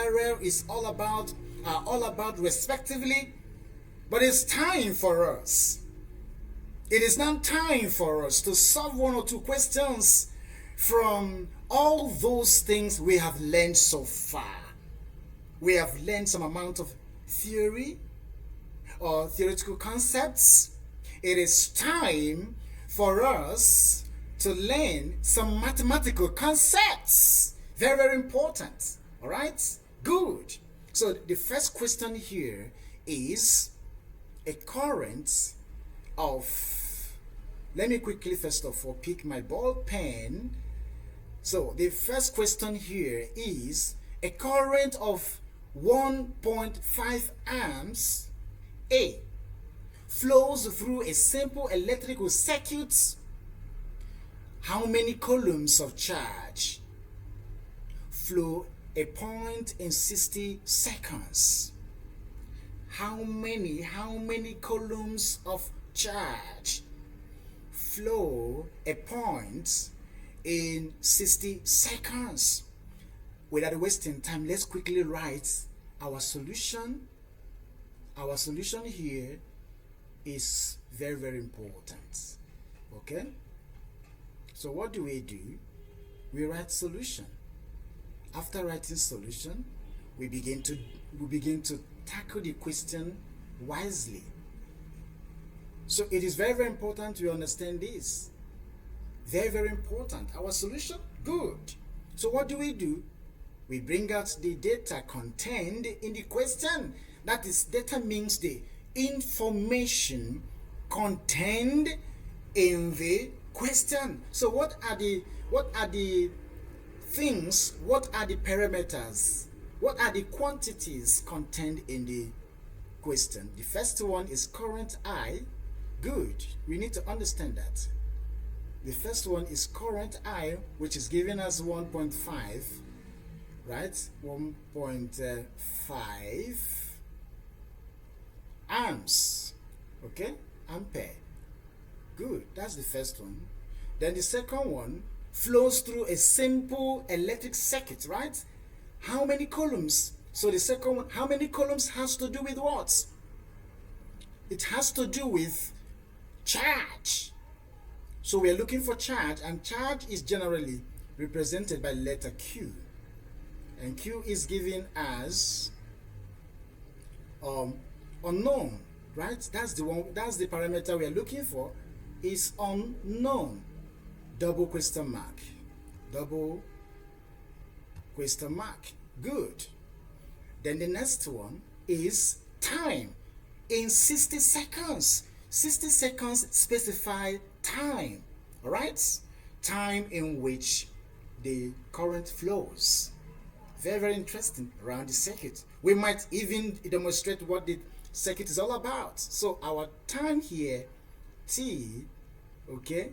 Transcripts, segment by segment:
tutorial is all about respectively. But it's time for us. It is now time for us to solve one or two questions from all those things we have learned so far. We have learned some amount of theory or theoretical concepts. It is time for us to learn some mathematical concepts. Very, very important. All right? Good. So the first question here is a current of, let me quickly first of all pick my ball pen. So the first question here is a current of 1.5 amps A flows through a simple electrical circuit. How many coulombs of charge flow a point in 60 seconds? How many coulombs of charge flow a point in 60 seconds? Without wasting time, let's quickly write our solution. Our solution here is very, very important. Okay? So what do? We write solution. After writing solution, we begin to tackle the question wisely. So it is very, very important to understand this. Very, very important. Our solution, good. So what do? We bring out the data contained in the question. That is, data means the information contained in the question. So what are the things, what are the parameters, what are the quantities contained in the question? The first one is current I. Good. We need to understand that. The first one is current I, which is giving us 1.5, right? 1.5 amps. Okay? Ampere. Good. That's the first one. Then the second one flows through a simple electric circuit, right? How many coulombs? So the second one, how many coulombs has to do with what? It has to do with charge. So we are looking for charge, and charge is generally represented by letter Q. And Q is given as unknown, right? That's the parameter we are looking for, is unknown. Double question mark. Double question mark. Good. Then the next one is time in 60 seconds. 60 seconds specify time, all right? Time in which the current flows. Very, very interesting around the circuit. We might even demonstrate what the circuit is all about. So our time here, T, okay,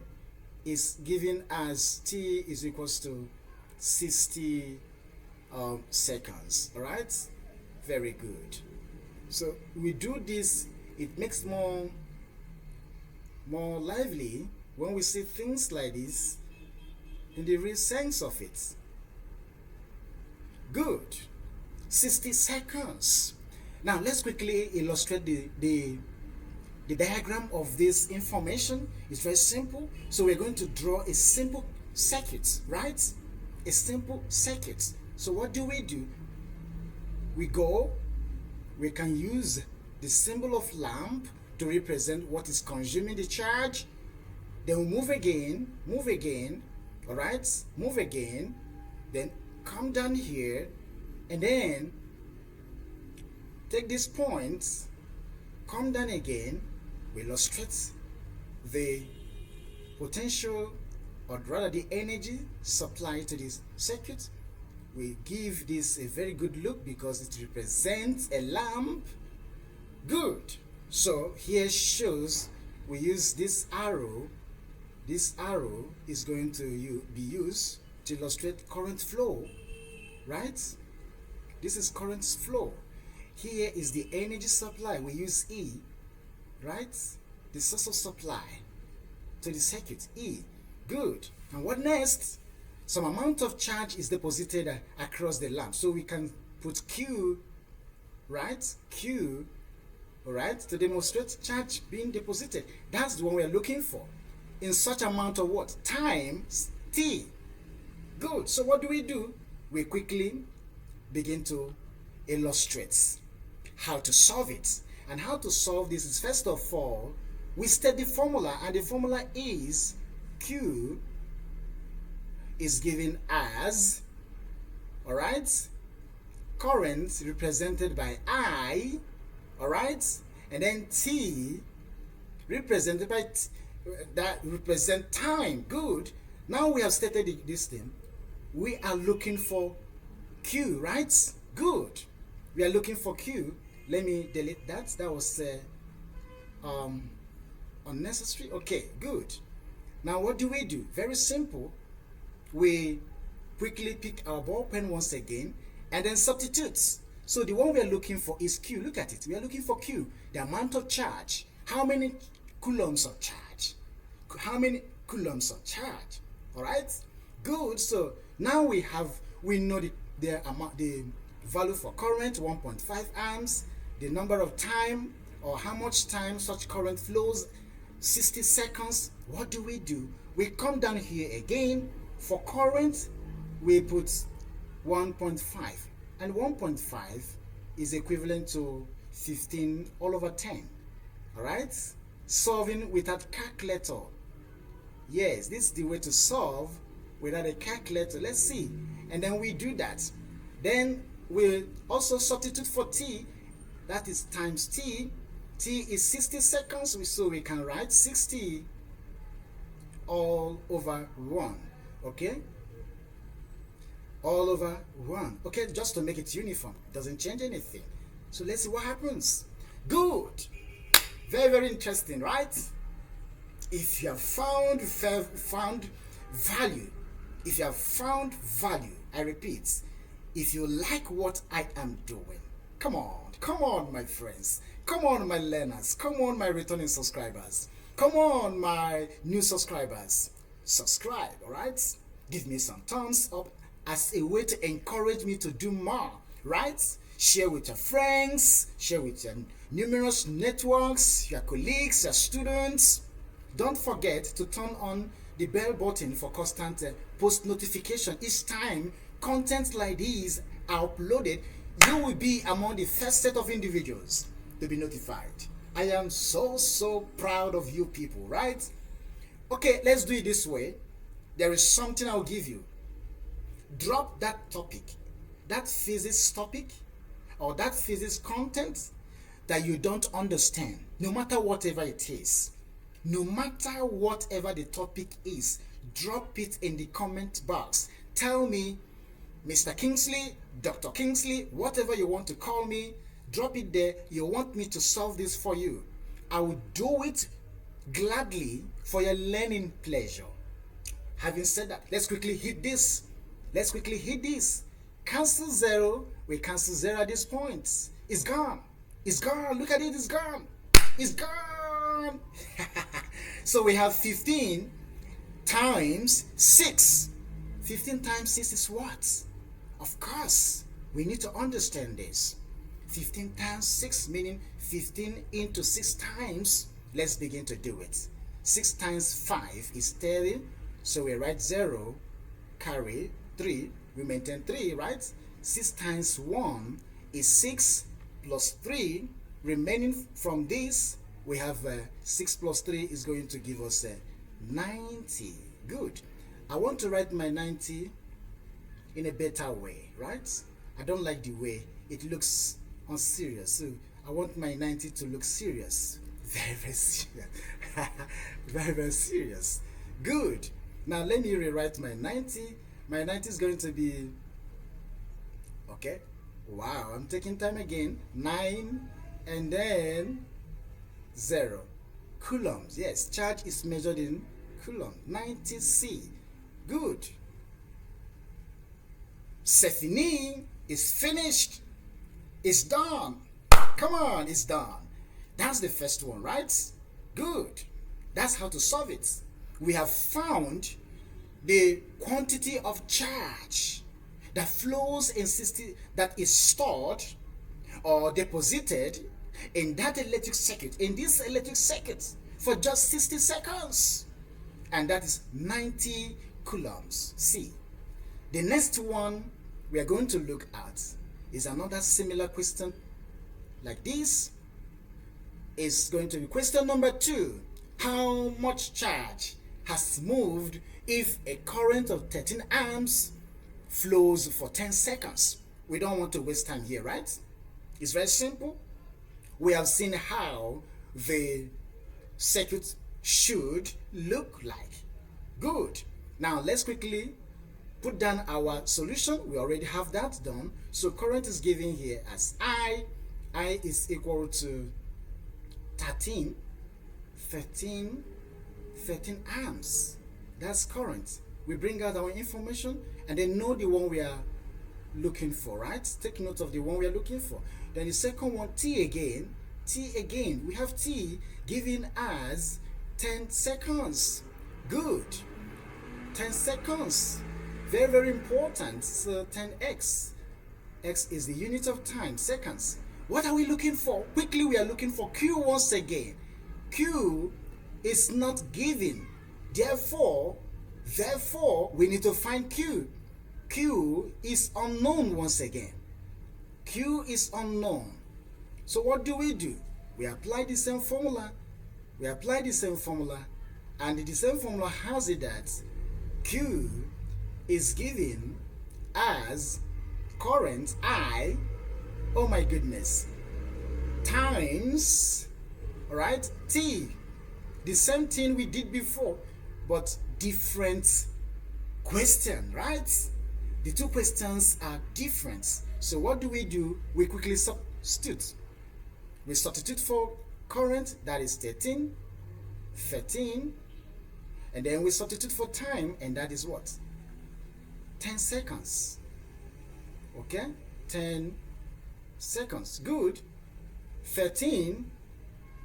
is given as T is equals to 60 seconds. All right, very good. So we do this, it makes more lively when we see things like this in the real sense of it. Good. 60 seconds. Now let's quickly illustrate the diagram of this information. It's very simple. So we're going to draw a simple circuit, right? A simple circuit. So what do? We can use the symbol of lamp to represent what is consuming the charge. Then we move again, all right? Move again, then come down here, and then take this point, come down again. We illustrate the potential, or rather the energy supplied to this circuit. We give this a very good look because it represents a lamp. Good. So here shows we use this arrow. This arrow is going to be used to illustrate current flow, right? This is current flow. Here is the energy supply. We use E, right? The source of supply to the circuit, E. Good. And what next? Some amount of charge is deposited across the lamp. So we can put Q, right? Q, all right, to demonstrate charge being deposited. That's the one we're looking for. In such amount of what? Times T. Good. So what do? We quickly begin to illustrate how to solve it. And how to solve this is, first of all, we state the formula, and the formula is Q is given as, all right, current represented by I, all right, and then T represented by that represent time. Good. Now we have stated this thing. We are looking for Q, right? Good. We are looking for Q. Let me delete that. That was unnecessary. Okay, good. Now what do? Very simple. We quickly pick our ball pen once again and then substitute. So the one we are looking for is Q. Look at it. We are looking for Q, the amount of charge. How many coulombs of charge? How many coulombs of charge? All right. Good. So now we know the amount, the value for current, 1.5 amps, the number of time, or how much time such current flows, 60 seconds. What do? We come down here again. For current, we put 1.5, and 1.5 is equivalent to 15 all over 10. All right, solving without calculator. Yes, this is the way to solve without a calculator. Let's see. And then we do that. Then we also substitute for T. That is times T. T is 60 seconds, so we can write 60 all over 1. Okay? All over 1. Okay, just to make it uniform. Doesn't change anything. So let's see what happens. Good. Very, very interesting, right? If you have found value, I repeat, if you like what I am doing, come on, my friends, come on, my learners, come on, my returning subscribers, come on, my new subscribers, subscribe, all right? Give me some thumbs up as a way to encourage me to do more, right? Share with your friends, share with your numerous networks, your colleagues, your students. Don't forget to turn on the bell button for constant post notification. Each time content like these are uploaded, you will be among the first set of individuals to be notified. I am so proud of you people, right? Okay, let's do it this way. There is something I'll give you. Drop that topic, that physics topic, or that physics content that you don't understand, no matter whatever it is. No matter whatever the topic is, drop it in the comment box. Tell me, Mr. Kingsley, Dr. Kingsley, whatever you want to call me, drop it there. You want me to solve this for you. I will do it gladly for your learning pleasure. Having said that, let's quickly hit this. Cancel 0. We cancel 0 at this point. It's gone. Look at it. It's gone. So we have 15 times 6. 15 times 6 is what? Of course, we need to understand this. 15 times 6 meaning 15 into 6 times. Let's begin to do it. 6 times 5 is 30. So we write 0, carry 3. We maintain 3, right? 6 times 1 is 6 plus 3. Remaining from this, we have 6 plus 3 is going to give us 90. Good. I want to write my 90 in a better way, right? I don't like the way it looks unserious. So I want my 90 to look serious. Very serious. Very serious. Good. Now let me rewrite my 90. My 90 is going to be, okay. Wow, I'm taking time again. 9 and then 0. Coulombs. Yes, charge is measured in coulombs. 90C. Good. C'est fini. It's finished. It's done. Come on, it's done. That's the first one, right? Good. That's how to solve it. We have found the quantity of charge that flows in 60, that is stored or deposited in that electric circuit, in this electric circuit, for just 60 seconds. And that is 90 coulombs. See, the next one we are going to look at is another similar question like this. Is going to be question number 2. How much charge has moved if a current of 13 amps flows for 10 seconds? We don't want to waste time here, right? It's very simple. We have seen how the circuit should look like. Good. Now let's quickly put down our solution. We already have that done. So current is given here as I is equal to 13 amps. That's current. We bring out our information and then know the one we are looking for, right? Take note of the one we are looking for. Then the second one, T again. We have T given as 10 seconds. Good. 10 seconds. Very, very important. So 10x. X is the unit of time, seconds. What are we looking for? Quickly, we are looking for Q once again. Q is not given. Therefore, we need to find Q. Q is unknown once again. Q is unknown. So what do? We apply the same formula. And the same formula has it that Q is given as current I, oh my goodness, times, right, T. The same thing we did before, but different question, right? The two questions are different. So what do? We quickly substitute. We substitute for current, that is 13, and then we substitute for time, and that is what? 10 seconds. Okay? 10 seconds. Good. 13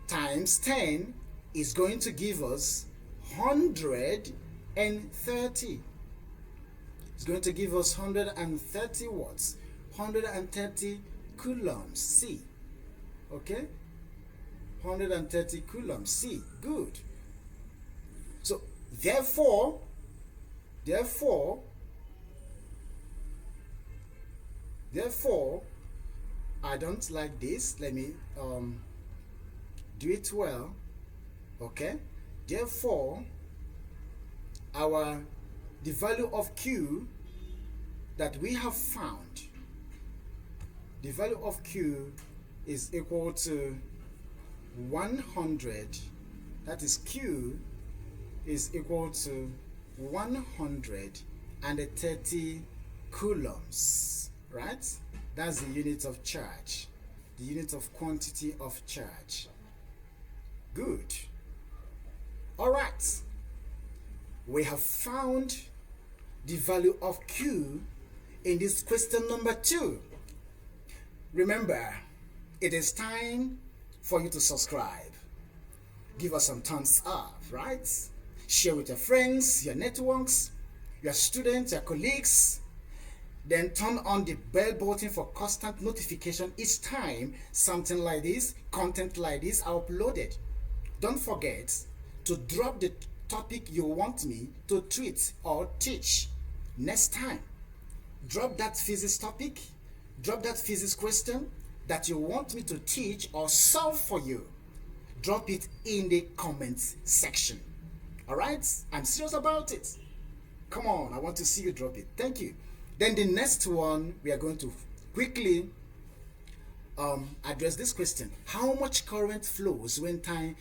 times 10 is going to give us 130. It's going to give us 130 watts. 130 coulombs. C. Okay? 130 coulombs. C. Good. So, therefore, I don't like this. Let me do it well. Okay? Therefore, the value of Q that we have found, the value of Q is equal to 100. That is, Q is equal to 130 coulombs, right? That's the unit of charge, the unit of quantity of charge. Good. All right. We have found the value of Q in this question number 2. Remember, it is time for you to subscribe. Give us some thumbs up, right? Share with your friends, your networks, your students, your colleagues. Then turn on the bell button for constant notification each time something like this, content like this are uploaded. Don't forget to drop the topic you want me to treat or teach next time. Drop that physics topic, drop that physics question that you want me to teach or solve for you. Drop it in the comments section. Alright? I'm serious about it. Come on, I want to see you drop it. Thank you. Then the next one, we are going to quickly address this question. How much current flows when 10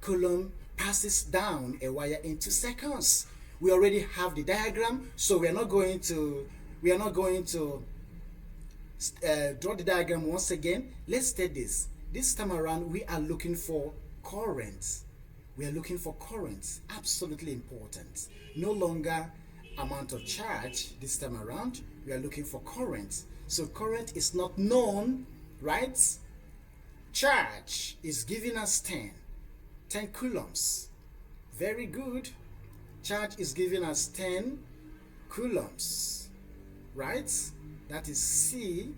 coulomb passes down a wire in 2 seconds? We already have the diagram, so we are not going to draw the diagram once again. Let's take this. This time around, we are looking for current. We are looking for current. Absolutely important. No longer amount of charge this time around. We are looking for current. So current is not known, right? Charge is giving us 10 coulombs. Very good. Charge is giving us 10 coulombs. right? That is C.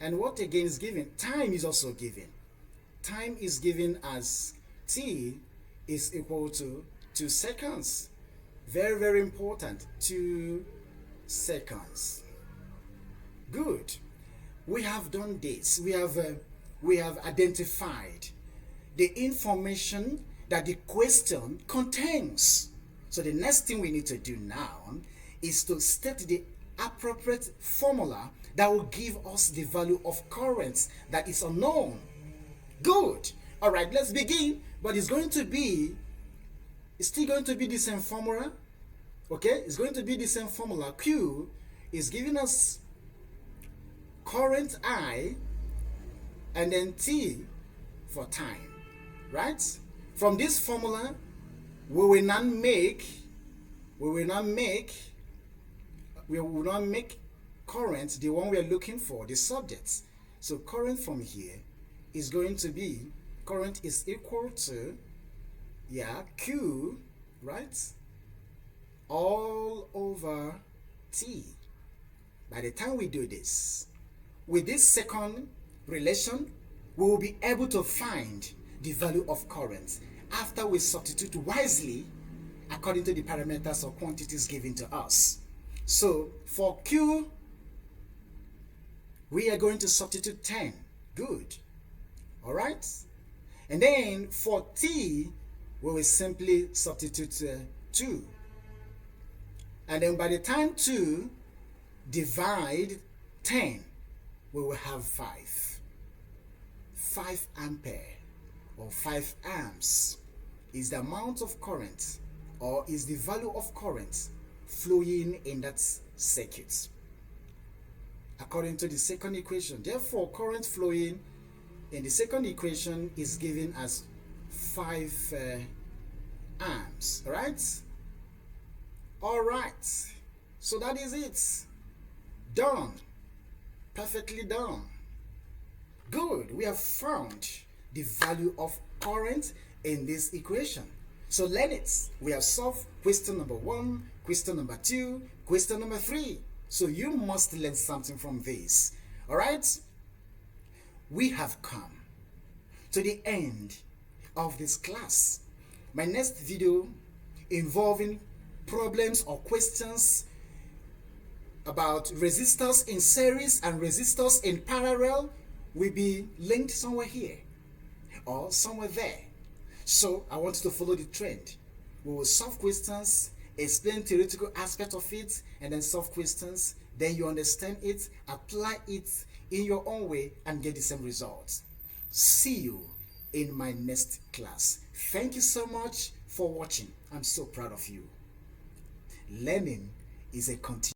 And what again is given? Time is also given. Time is given as T is equal to 2 seconds. Very, very important. 2 seconds. Good. We have done this. We have identified the information that the question contains. So the next thing we need to do now is to state the appropriate formula that will give us the value of current that is unknown. Good. All right, let's begin. But it's still going to be the same formula. Okay, it's going to be the same formula. Q is giving us current I and then T for time, right? From this formula, we will not make current the one we are looking for, the subject. So current from here is going to be, current is equal to, Q, right, all over T. By the time we do this, with this second relation, we will be able to find the value of current after we substitute wisely according to the parameters or quantities given to us. So for Q, we are going to substitute 10. Good. All right. And then for T, we will simply substitute 2. And then by the time 2 divide 10, we will have 5. 5 ampere or 5 amps is the amount of current, or is the value of current flowing in that circuit according to the second equation. Therefore, current flowing in the second equation is given as 5 amps. All right, so that is it. Done. Perfectly done. Good. We have found the value of current in this equation. So learn it. We have solved question number 1, question number 2, question number 3. So you must learn something from this. All right? We have come to the end of this class. My next video involving problems or questions about resistors in series and resistors in parallel will be linked somewhere here or somewhere there. So I want you to follow the trend. We will solve questions, explain theoretical aspect of it, and then solve questions. Then you understand it, apply it in your own way, and get the same results. See you in my next class. Thank you so much for watching. I'm so proud of you. Learning is a continuous